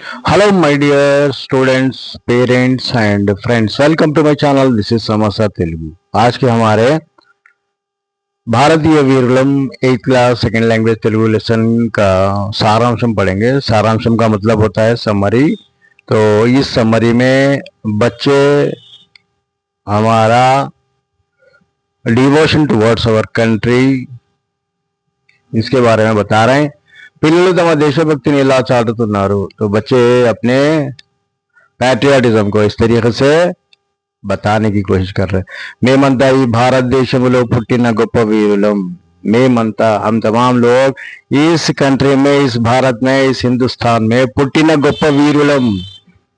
Hello, my dear students, parents and friends. Welcome to my channel. This is समासा Telugu. आज के हमारे भारतीय वीरलम 8th class second language Telugu lesson का सारांशम पढ़ेंगे. सारांशम का मतलब होता है समरी. तो इस समरी में बच्चे हमारा डिवोशन टुवर्ड्स अवर कंट्री इसके बारे में बता रहे हैं. పిల్లలు తమ देशभक्तिని ఎలా చాటుతున్నారు. तो बच्चे अपने पैट्रियाटिज्म को इस तरीके से बताने की कोशिश कर रहे हैं. మేమంతా ఈ భారతదేశంలో పుట్టిన గొప్ప వీరులం. మేమంతా हम तमाम लोग इस कंट्री में, इस भारत में, इस हिंदुस्तान में पुट्टिन గొప్ప వీరులం,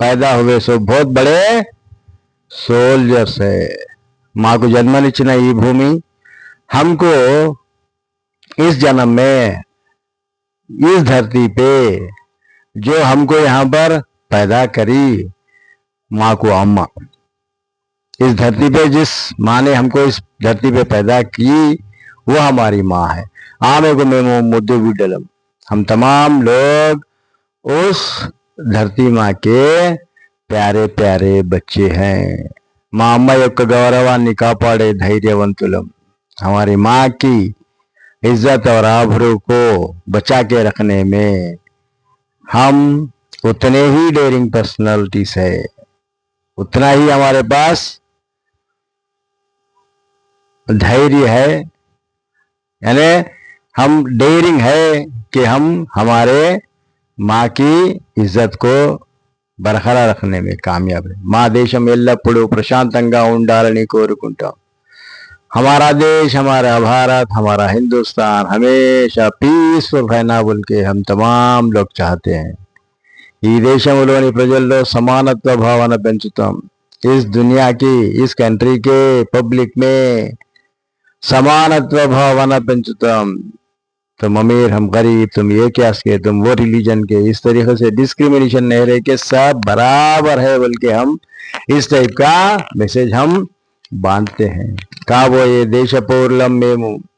पैदा हुए सो बहुत बड़े सोल्जर्स है. మాకు జన్మనిచ్చిన ఈ భూమి हमको इस जन्म में इस धरती पे जो हमको यहाँ पर पैदा करी माँ को अम्मा, इस धरती पे जिस माँ ने हमको इस धरती पे पैदा की वो हमारी माँ है. आमे को मेमो मुद्दे बिडलम. हम तमाम लोग उस धरती माँ के प्यारे प्यारे बच्चे हैं. మా అమ్మ యొక్క గౌరవాన్ని కాపాడే ధైర్యవంతులం. हमारी माँ की इज्जत और आबरू को बचा के रखने में हम उतने ही डेयरिंग पर्सनालिटीज है. उतना ही हमारे पास धैर्य है, यानी हम डेयरिंग है कि हम हमारे माँ की इज्जत को बरकरार रखने में कामयाब है. మా దేశం ఎల్లప్పుడూ ప్రశాంతంగా ఉండాలని కోరుకుంటాం. हमारा देश, हमारा भारत, हमारा हिंदुस्तान हमेशा पीसफुल रहना बोल के हम तमाम लोग चाहते हैं. ఈ దేశంలోని ప్రజల్లో సమానత్వ భావన పెంచుతాం. इस दुनिया की, इस कंट्री के पब्लिक में समानत्व भावना पेंचुताम. तुम अमीर, हम गरीब, तुम ये कैस्ट के, तुम वो रिलीजन के, इस तरीके से डिस्क्रिमिनेशन नहीं रहे कि सब बराबर है बोल के हम इस टाइप का मैसेज हम बांधते हैं. का वो ये देश पौर्लम में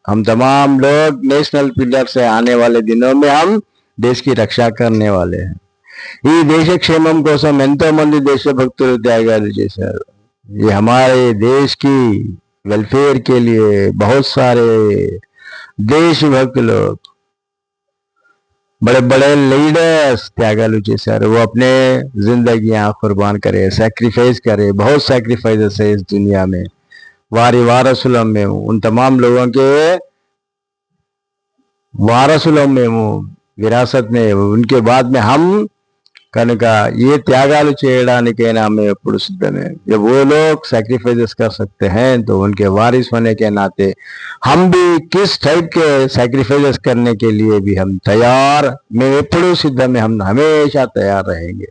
हम तमाम लोग नेशनल पिलर से आने वाले दिनों में हम देश की रक्षा करने वाले हैं. ఈ దేశ క్షేమం కోసం ఎంతో మంది దేశభక్తులు త్యాగాలు చేశారు. ये हमारे देश की वेलफेयर के लिए बहुत सारे देशभक्त लोग, बड़े बड़े लीडर्स त्यागालू చేశారు. वो अपने जिंदगियां कुर्बान करे, सैक्रिफाइस करे. बहुत सैक्रिफाइसेस है इस दुनिया में. वारी वारसुलम में उन तमाम लोगों के वारसुलम में विरासत में उनके बाद में हम कనుక ये त्यागाలు చేయడానికైనా మేము ఎప్పుడు సిద్ధమే. जब वो लोग सैक्रिफाइसेस कर सकते हैं तो उनके वारिस होने के नाते हम भी किस टाइप के सैक्रिफाइसेस करने के लिए भी हम तैयार, మేము ఎప్పుడు సిద్ధమే, हम हमेशा तैयार रहेंगे.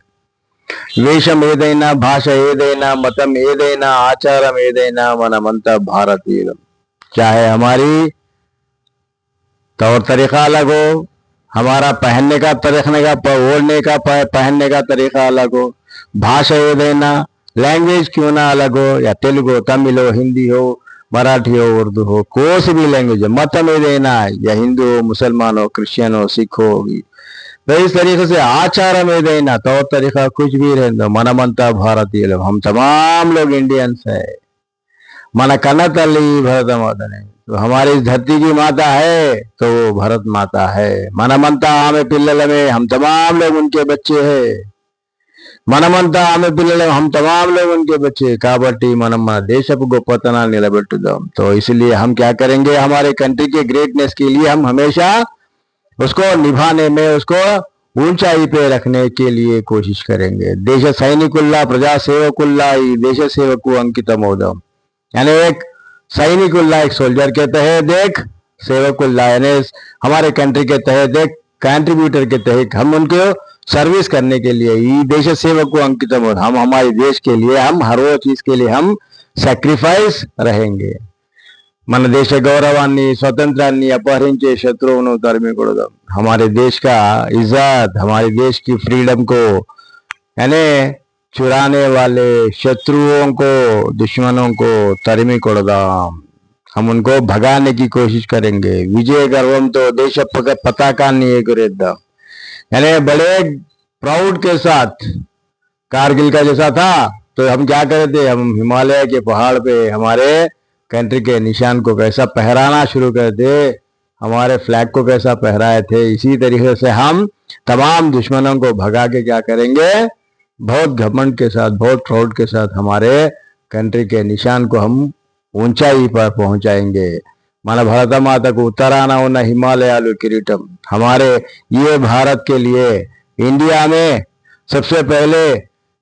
వేషం ఏదైనా, భాష ఏదైనా, మతం ఏదైనా, ఆచారం ఏదైనా మనమంతా భారతీయులం. चाहे हमारी तौर तरीका अलग हो, हमारा पहनने का ओढ़ने का पहनने का तरीका अलग हो, भाषा ఏదైనా, लैंग्वेज क्यों ना अलग हो, या तेलुगु, तमिल हो, हिंदी हो, मराठी हो, उर्दू हो, कोई सी भी लैंग्वेज हो, मतम ఏదైనా, या हिंदू हो, मुसलमान हो, क्रिश्चियन हो, सिख हो, तो इस तरीके से आचारम ఏదైనా, तौर तरीका कुछ भी रहे दो, मनमंता भारतीय, हम तमाम लोग इंडियंस है. मन कन्न तल्ली भरत माता ने, तो हमारी इस धरती की माता है तो वो भरत माता है. मनमंता आमे पिल्लल में हम तमाम लोग उनके बच्चे हैं. మనమంతా ఆమె పిల్లలు, हम तमाम लोग उनके बच्चे. కాబట్టి మనం మన దేశపు గొప్పతనాన్ని నిలబెట్టుదాం. तो इसलिए हम क्या करेंगे, हमारे कंट्री के ग्रेटनेस के लिए हम हमेशा उसको निभाने में, उसको ऊंचाई पे रखने के लिए कोशिश करेंगे. देश सैनिकुल्ला प्रजा सेवकुल्ला ఈ దేశ సేవకు అంకితమవుదాం. यानी एक सैनिकुल्ला एक सोल्जर के तहत, एक सेवकुल्ला यानी हमारे कंट्री के तहत एक कंट्रीब्यूटर के तहत हम उनको सर्विस करने के लिए ఈ దేశ సేవకు అంకితమవుదాం. हम हमारे देश के लिए, हम हर वो चीज के लिए हम सैक्रिफाइस रहेंगे. మన దేశ గౌరవాన్ని, స్వతంత్రాన్ని अपहరించే శత్రువును తరిమి కొడదాం. हमारे देश का इज्जत, हमारे देश की फ्रीडम को यानी चुराने वाले शत्रुओं को, दुश्मनों को तरिमी कोड़दाम. हम उनको भगाने की कोशिश करेंगे. विजय गर्वम तो देश पताका नहीं एगरेद्दाम. यानी बड़े प्राउड के साथ, कारगिल का जैसा था तो हम क्या करे थे, हम हिमालय के पहाड़ पे हमारे कंट्री के निशान को कैसा पहराना शुरू कर दे, हमारे फ्लैग को कैसा पहराए थे। इसी तरीके से हम तमाम दुश्मनों को भगा के क्या करेंगे, बहुत घमंड के साथ, बहुत प्राउड के साथ हमारे कंट्री के निशान को हम ऊंचाई पर पहुंचाएंगे। మన భరతమాతకు ఉత్తరాన ఉన్న హిమాలయాలు కిరీటం, हमारे ये भारत के लिए इंडिया में सबसे पहले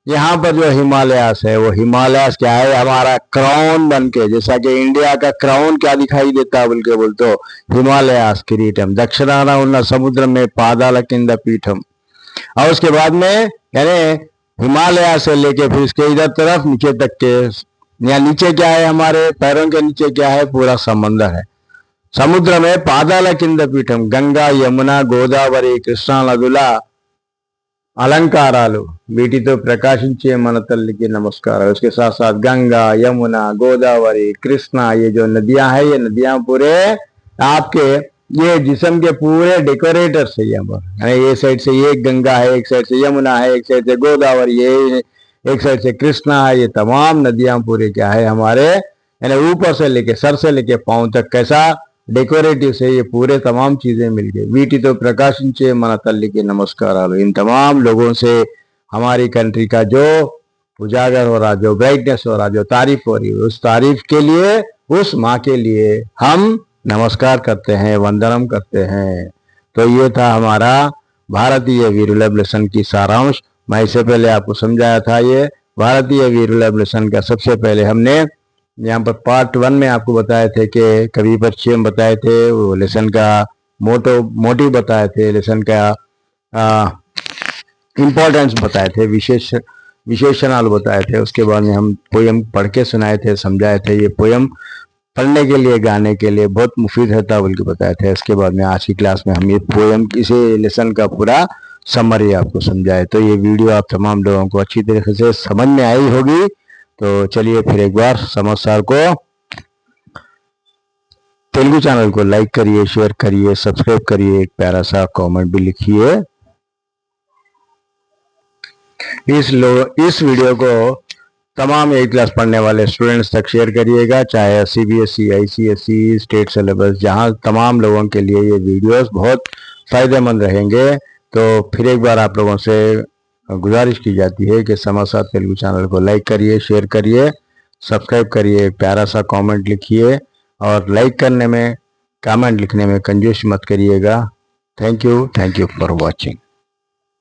यहाँ पर जो हिमालयास है वो हिमालयास क्या है, हमारा क्राउन बन के, जैसा कि इंडिया का क्राउन क्या दिखाई देता है बोल के बोलते हो, हिमालयास किरीटम दक्षिणाना उन्न समुद्र में पादाल किंद पीठम। और उसके बाद में यानी हिमालय से लेके फिर इसके इधर तरफ नीचे तक के, या नीचे क्या है, हमारे पैरों के नीचे क्या है, पूरा समंदर है। समुद्र में पादाल किंद पीठम, गंगा यमुना గోదావరి కృష్ణా నదుల अलंकारालु వీటితో ప్రకాశించే మన తల్లికి नमस्कार। उसके साथ साथ गंगा यमुना गोदावरी कृष्णा, ये जो नदियां हैं, ये नदियां पूरे आपके ये जिस्म के पूरे डेकोरेटर्स है। यहाँ पर ये साइड से ये गंगा है, एक साइड से यमुना है, एक साइड से गोदावरी है, एक साइड से कृष्णा है। ये तमाम नदियां पूरे क्या है हमारे, यानी ऊपर से लेके सर से लेके पांव तक कैसा डेकोरेटिव से ये पूरे तमाम चीजें मिल गई। వీటితో ప్రకాశించే మన తల్లికి నమస్కారాలు। इन तमाम लोगों से हमारी कंट्री का जो उजागर हो रहा, जो ब्राइटनेस हो रहा, जो तारीफ हो रही है, उस तारीफ के लिए, उस माँ के लिए हम नमस्कार करते हैं, वंदनम करते हैं। तो ये था हमारा भारतीय वीरवल्लभ लेसन की सारांश। मैं इससे पहले आपको समझाया था, ये भारतीय वीरवल्लभ लेसन का सबसे पहले हमने यहाँ पर पार्ट 1 में आपको बताए थे कि कवि परिचय बताए थे, वो लेसन का मोटिव बताए थे, लेसन का इम्पोर्टेंस बताए थे, विशेषणाल बताए थे। उसके बाद में हम पोयम पढ़ के सुनाए थे, समझाए थे। ये पोयम पढ़ने के लिए, गाने के लिए बहुत मुफीद रहता बोल के बताए थे। इसके बाद में आज की क्लास में हम ये पोयम, इसे लेसन का पूरा समरी आपको समझाए। तो ये वीडियो आप तमाम लोगों को अच्छी तरीके से समझ में आई होगी। तो चलिए फिर एक बार समाचार को, तेलुगु चैनल को लाइक करिए, शेयर करिए, सब्सक्राइब करिए, एक प्यारा सा कमेंट भी लिखिए। इस वीडियो को तमाम 8 क्लास पढ़ने वाले स्टूडेंट्स तक शेयर करिएगा, चाहे CBSE, ICSE, स्टेट सिलेबस, जहां तमाम लोगों के लिए ये वीडियोस बहुत फ़ायदेमंद रहेंगे। तो फिर एक बार आप लोगों से गुजारिश की जाती है कि समाचार तेलुगु चैनल को लाइक करिए, शेयर करिए, सब्सक्राइब करिए, प्यारा सा कमेंट लिखिए, और लाइक करने में, कमेंट लिखने में कंजूसी मत करिएगा। Thank you for watching.